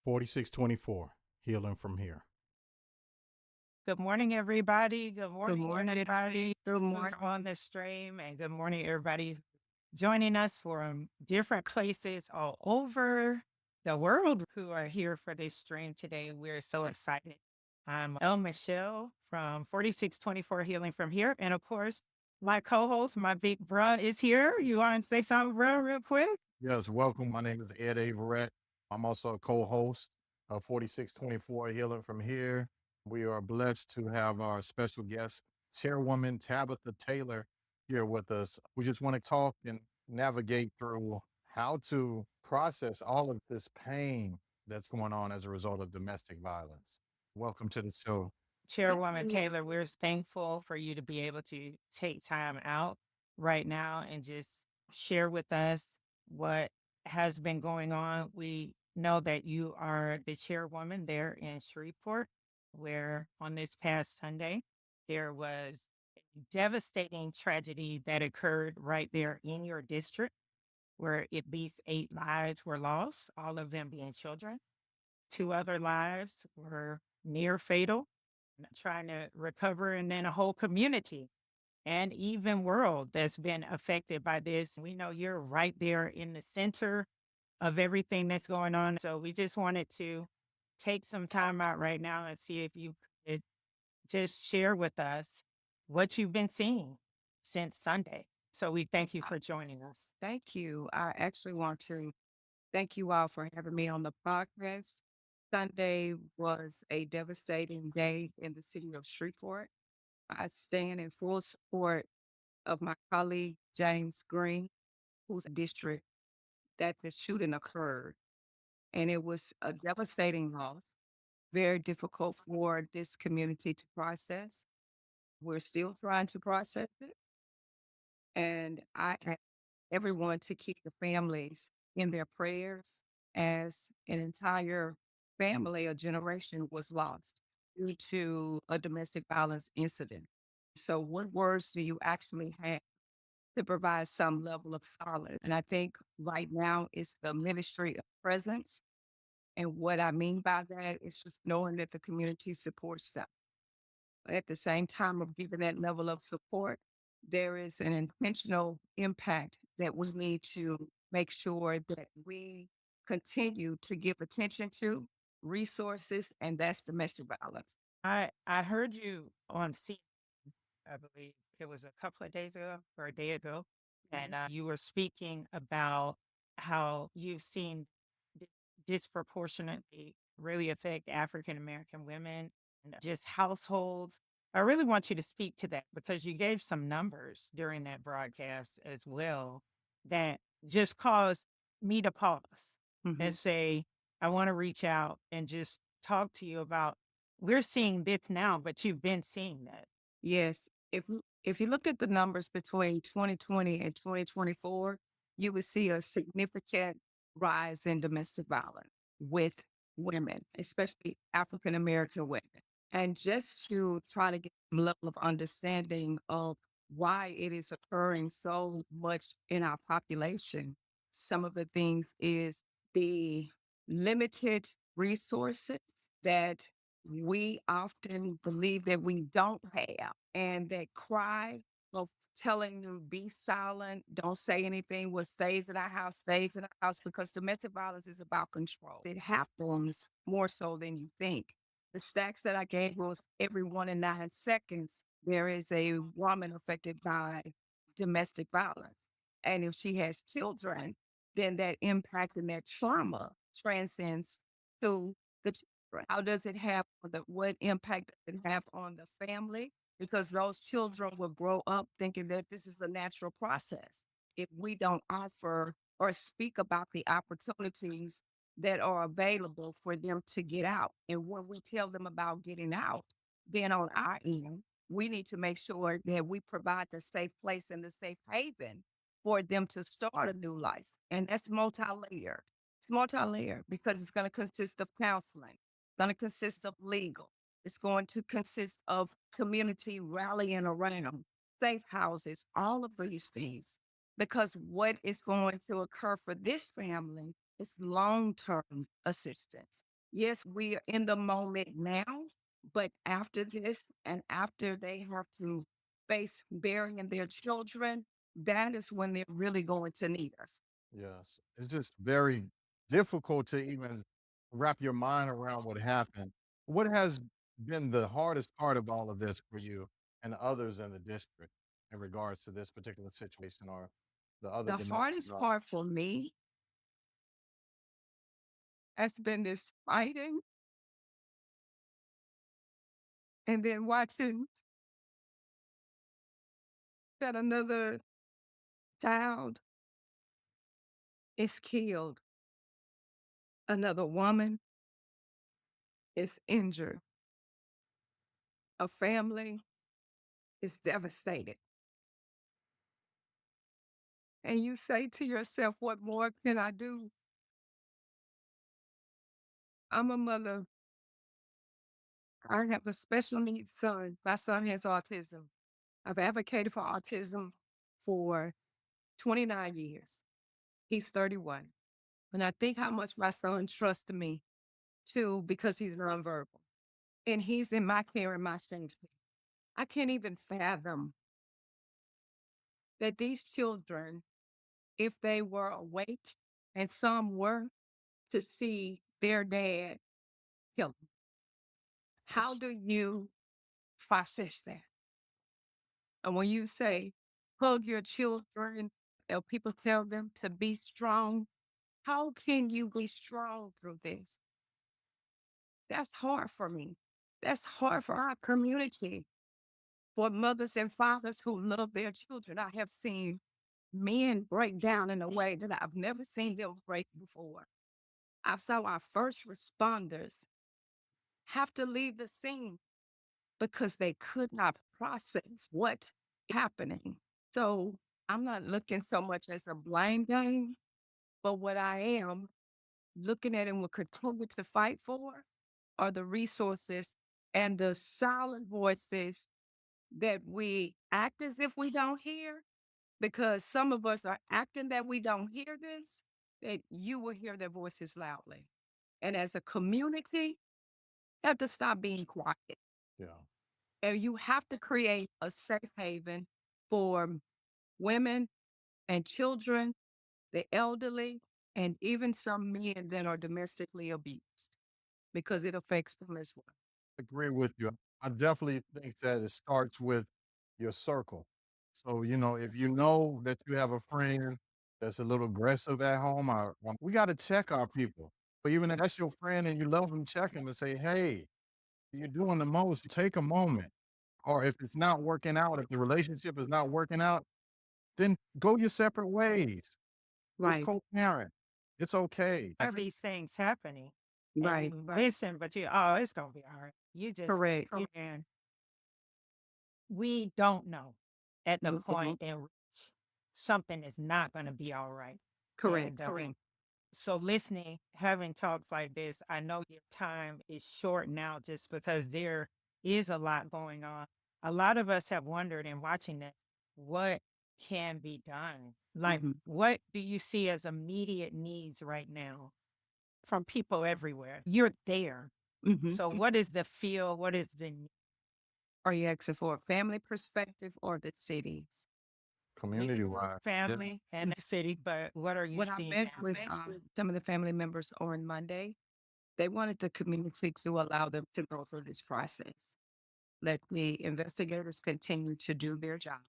4624, healing from here. Good morning, everybody. Good morning, everybody. Good Who's morning. on the stream, and good morning, everybody joining us from different places all over the world who are here for this stream today. We're so excited. I'm El Michelle from 4624 Healing from Here. And of course, my co-host, my big bruh, is here. You want to say something, bruh, real quick? Yes, welcome. My name is Ed Averette. I'm also a co-host of 4624 Healing from Here. We are blessed to have our special guest, Chairwoman Tabatha Taylor, here with us. We just want to talk and navigate through how to process all of this pain that's going on as a result of domestic violence. Welcome to the show. Chairwoman Taylor, we're thankful for you to be able to take time out right now and just share with us what has been going on. We know that you are the chairwoman there in Shreveport, where on this past Sunday, there was a devastating tragedy that occurred right there in your district, where at least 8 lives were lost, all of them being children. 2 other lives were near fatal, trying to recover, and then a whole community and even world that's been affected by this. We know you're right there in the center of everything that's going on. So we just wanted to take some time out right now and see if you could just share with us what you've been seeing since Sunday. So we thank you for joining us. Thank you. I actually want to thank you all for having me on the podcast. Sunday was a devastating day in the city of Shreveport. I stand in full support of my colleague, James Green, whose district that the shooting occurred. And it was a devastating loss, very difficult for this community to process. We're still trying to process it. And I ask everyone to keep the families in their prayers as an entire family, a generation was lost due to a domestic violence incident. So, what words do you actually have to provide some level of solace? And I think right now it's the ministry of presence. And what I mean by that is just knowing that the community supports them. At the same time of giving that level of support, there is an intentional impact that we need to make sure that we continue to give attention to resources, and that's domestic violence. I heard you on C, I believe it was a couple of days ago or a day ago, and you were speaking about how you've seen disproportionately really affect African American women and just households. I really want you to speak to that because you gave some numbers during that broadcast as well that just caused me to pause and say, I want to reach out and just talk to you about we're seeing this now, but you've been seeing that. Yes. If you looked at the numbers between 2020 and 2024, you would see a significant rise in domestic violence with women, especially African American women. And just to try to get some level of understanding of why it is occurring so much in our population, some of the things is the limited resources that we often believe that we don't have, and that cry of telling you be silent, don't say anything, what stays in our house stays in our house, because domestic violence is about control. It happens more so than you think. The stats that I gave was every 1 in 9 seconds, there is a woman affected by domestic violence. And if she has children, then that impact and that trauma transcends to the children. How does it have what impact does it have on the family? Because those children will grow up thinking that this is a natural process. If we don't offer or speak about the opportunities that are available for them to get out. And when we tell them about getting out, then on our end, we need to make sure that we provide the safe place and the safe haven for them to start a new life. And that's multi-layered. It's multi-layered because it's going to consist of counseling, it's going to consist of legal, it's going to consist of community rallying around, safe houses, all of these things. Because what is going to occur for this family is long-term assistance. Yes, we are in the moment now, but after this and after they have to face burying their children, that is when they're really going to need us. Yes. It's just very difficult to even wrap your mind around what happened. What has been the hardest part of all of this for you and others in the district in regards to this particular situation or the other The domestic hardest violence? part for me has been this fighting and then watching that another child is killed, another woman is injured, a family is devastated. And you say to yourself, what more can I do? I'm a mother. I have a special needs son. My son has autism. I've advocated for autism for 29 years. He's 31. And I think how much my son trusts me too because he's nonverbal. And he's in my care and my safety. I can't even fathom that these children, if they were awake, and some were, to see their dad killed. How Yes. do you process that? And when you say, hug your children, or people tell them to be strong, how can you be strong through this? That's hard for me. That's hard for our community, for mothers and fathers who love their children. I have seen men break down in a way that I've never seen them break before. I saw our first responders have to leave the scene because they could not process what happening. So I'm not looking so much as a blame game, but what I am looking at and will continue to fight for are the resources and the silent voices that we act as if we don't hear, because some of us are acting that we don't hear this, that you will hear their voices loudly. And as a community, you have to stop being quiet. Yeah. And you have to create a safe haven for women and children, the elderly, and even some men that are domestically abused because it affects them as well. Agree with you. I definitely think that it starts with your circle. So, if you know that you have a friend that's a little aggressive at home, we got to check our people. But even if that's your friend and you love them, check them and say, hey, you're doing the most. Take a moment. Or if it's not working out, if the relationship is not working out, then go your separate ways. Just Right, co-parent. It's okay. Are these things happening? And right, you listen, but it's gonna be all right. You just correct. and we don't know at the point Mhm. in which something is not gonna be all right. And Correct. so listening, having talks like this, I know your time is short now just because there is a lot going on. A lot of us have wondered in watching this, what can be done? Like, Mhm. what do you see as immediate needs right now from people everywhere? You're there. Mhm. So what is the feel? What is the Are you asking for a family perspective or the cities? Community wide. family and the city, but what are you When I seeing met now? with some of the family members on Monday, they wanted the community to allow them to go through this process. Let the investigators continue to do their job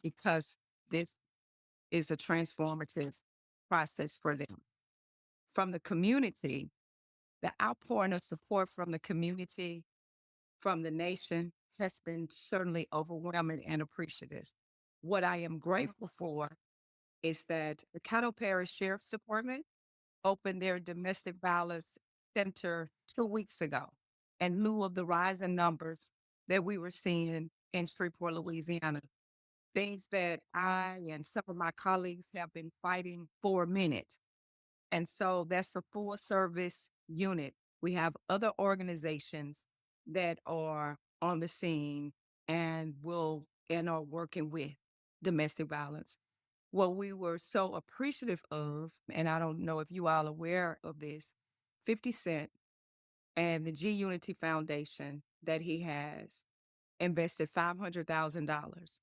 because this is a transformative process for them. From the community, the outpouring of support from the community, from the nation, has been certainly overwhelming and appreciative. What I am grateful for is that the Caddo Parish Sheriff's Department opened their domestic violence center 2 weeks ago in lieu of the rise in numbers that we were seeing in Shreveport, Louisiana. Things that I and some of my colleagues have been fighting for a minute. And so that's a full service unit. We have other organizations that are on the scene and are working with domestic violence. What we were so appreciative of, and I don't know if you all are aware of this, 50 Cent And the G Unity Foundation that he has invested $500,000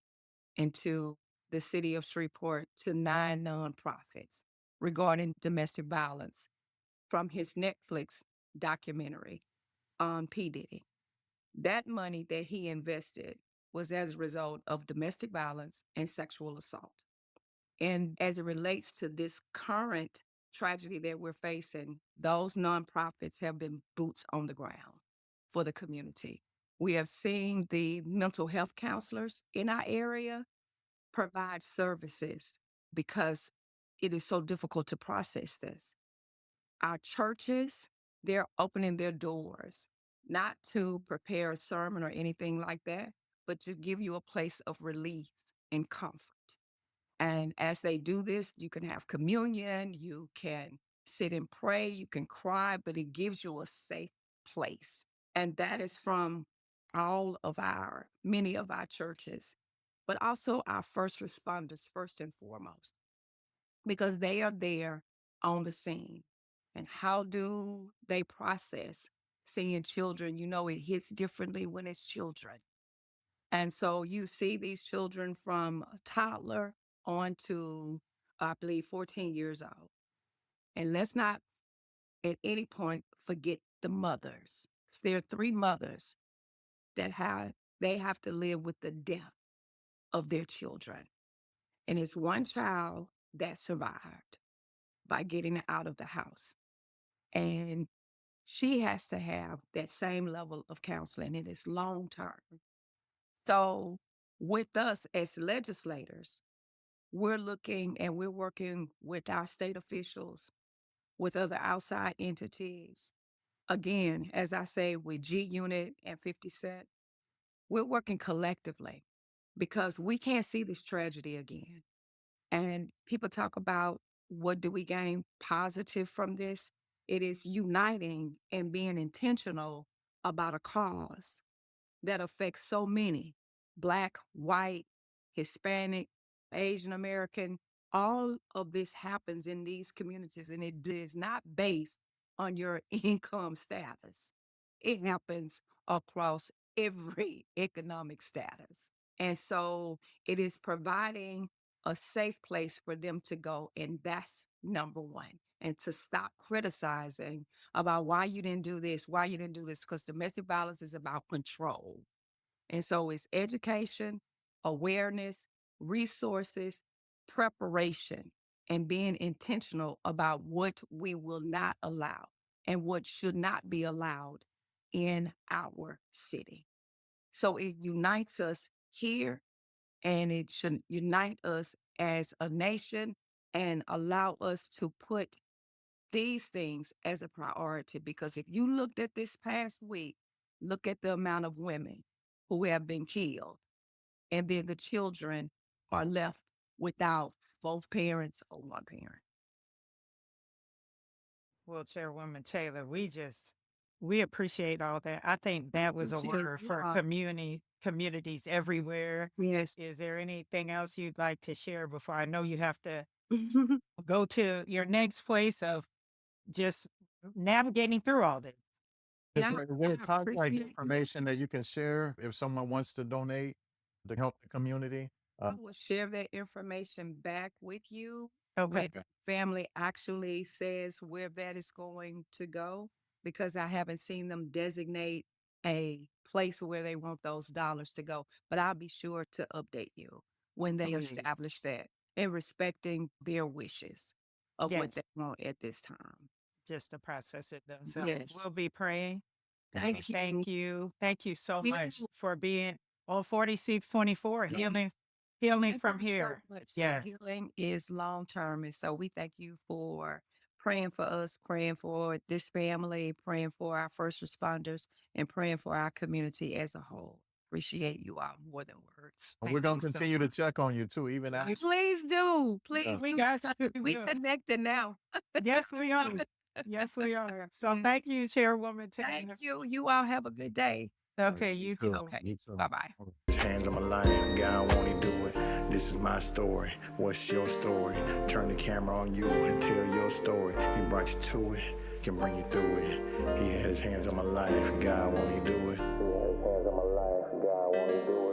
into the city of Shreveport to 9 nonprofits regarding domestic violence from his Netflix documentary on P. Diddy. That money that he invested was as a result of domestic violence and sexual assault. And as it relates to this current tragedy that we're facing, those nonprofits have been boots on the ground for the community. We have seen the mental health counselors in our area provide services because it is so difficult to process this. Our churches, they're opening their doors, not to prepare a sermon or anything like that, but to give you a place of relief and comfort. And as they do this, you can have communion, you can sit and pray, you can cry, but it gives you a safe place. And that is from many of our churches, but also our first responders, first and foremost, because they are there on the scene. And how do they process seeing children? You know, it hits differently when it's children. And so you see these children from a toddler on to, I believe, 14 years old. And let's not at any point forget the mothers. There are 3 mothers that they have to live with the death of their children. And it's one child that survived by getting out of the house. And she has to have that same level of counseling, and it's long term. So with us as legislators, we're looking and we're working with our state officials, with other outside entities. Again, as I say, with G Unit and 50 Cent, we're working collectively because we can't see this tragedy again. And people talk about what do we gain positive from this? It is uniting and being intentional about a cause that affects so many Black, white, Hispanic, Asian American. All of this happens in these communities, and it is not based on your income status. It happens across every economic status. And so it is providing a safe place for them to go. And that's number one. And to stop criticizing about why you didn't do this, why you didn't do this, because domestic violence is about control. And so it's education, awareness, resources, preparation, and being intentional about what we will not allow and what should not be allowed in our city. So it unites us here, and it should unite us as a nation and allow us to put these things as a priority. Because if you looked at this past week, look at the amount of women who have been killed, and then the children are left without both parents or one parent. Well, Chairwoman Taylor, we appreciate all that. I think that was a word for communities everywhere. Yes. Is there anything else you'd like to share before I know you have to go to your next place of just navigating through all this? Is Yeah, there any I contact appreciate you. information that you can share if someone wants to donate to help the community? I will share that information back with you Okay. when family actually says where that is going to go, because I haven't seen them designate a place where they want those dollars to go. But I'll be sure to update you when they Please. establish that, and respecting their wishes of what Yes. they want at this time. Just to process it themselves. Yes. We'll be praying. Thank you. Thank you. Thank you so We much do. for being on 4624, healing Thank from you so here. much. Yes. Healing is long term. And so we thank you for praying for us, praying for this family, praying for our first responders, and praying for our community as a whole. Appreciate you all more than words. And we're Thank going you to so continue to much. check on you too, even after. Please do. Please Yeah. We do. got you. We connected now. Yes, we are. Yes, we are. So thank you, Chairwoman Taylor. Thank you. You all have a good day. Okay, you too. Okay. You too. Bye-bye. His hands on my lion, God won't he do it? This is my story. What's your story? Turn the camera on you and tell your story. He brought you to it. can bring you through it. He had his hands on my life, God won't he do it? He had his hands on my life, God won't he do it?